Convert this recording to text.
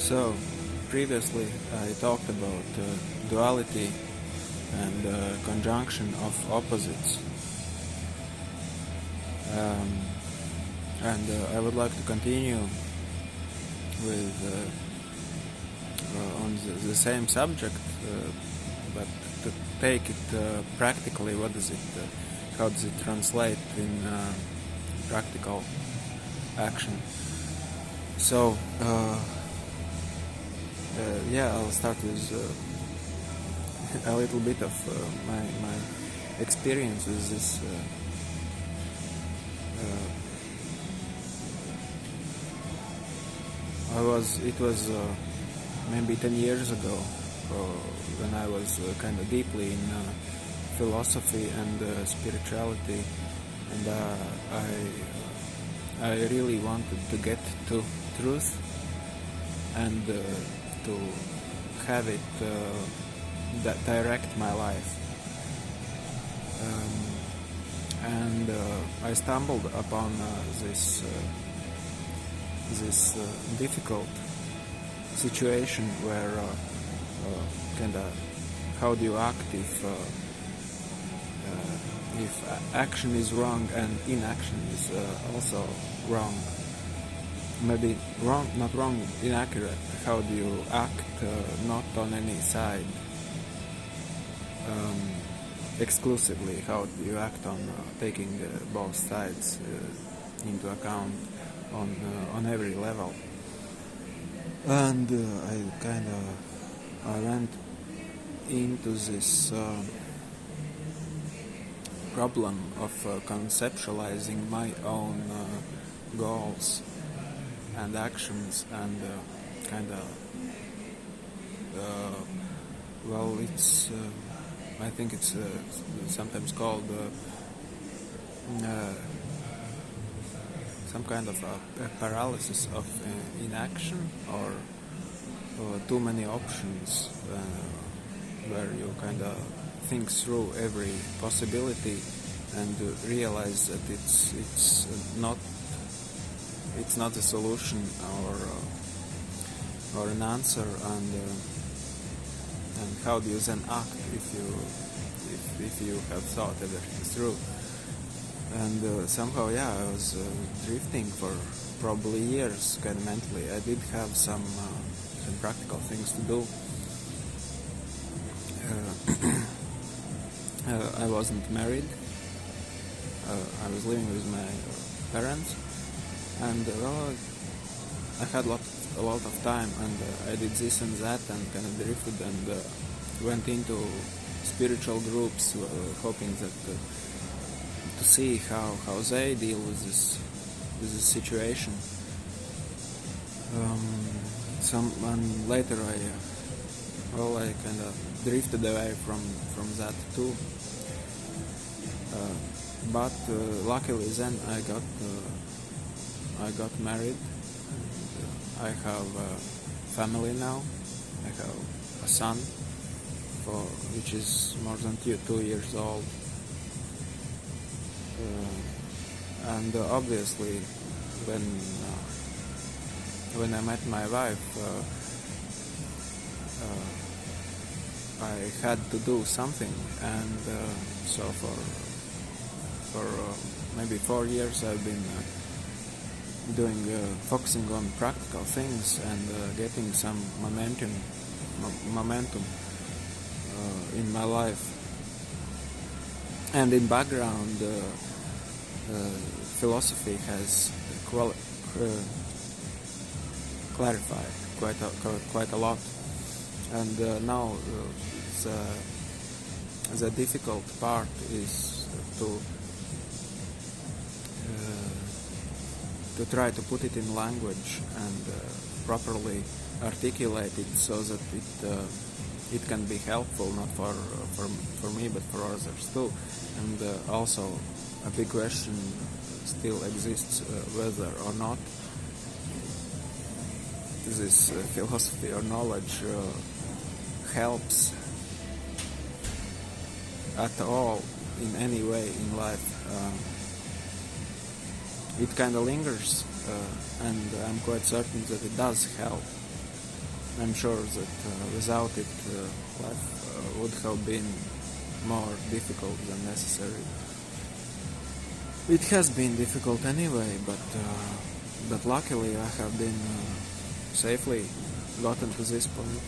So, previously I talked about duality and conjunction of opposites. And I would like to continue with on the same subject, but to take it practically. What does it? How does it translate in practical action? So, I'll start with a little bit of my experience with this. It was maybe 10 years ago when I was kind of deeply in philosophy and spirituality, and I really wanted to get to truth and to have it direct my life. And I stumbled upon this difficult situation where how do you act if action is wrong and inaction is also wrong? Maybe wrong, not wrong, inaccurate. How do you act not on any side exclusively? How do you act on taking both sides into account on every level? And I went into this problem of conceptualizing my own goals and actions, and it's I think it's sometimes called some kind of a paralysis of inaction, or too many options, where you kind of think through every possibility and realize that it's not a solution or an answer, and how do you then act if you have thought everything through? And somehow, I was drifting for probably years, kind of mentally. I did have some practical things to do. I wasn't married. I was living with my parents, and I had a lot of time, and I did this and that, and kind of drifted and went into spiritual groups, hoping that to see how they deal with this situation. And later I kind of drifted away from that too. But luckily then I got married. I have a family now. I have a son, which is more than 2 years old. And obviously, when I met my wife, I had to do something, and so for maybe 4 years I've been focusing on practical things and getting some momentum in my life. And in background, philosophy has clarified quite a lot, and now the difficult part is to try to put it in language and properly articulate it so that it can be helpful, not for me but for others too. And also a big question still exists, whether or not this philosophy or knowledge helps at all in any way in life. It kind of lingers, and I'm quite certain that it does help. I'm sure that without it, life would have been more difficult than necessary. It has been difficult anyway, but luckily I have been safely gotten to this point.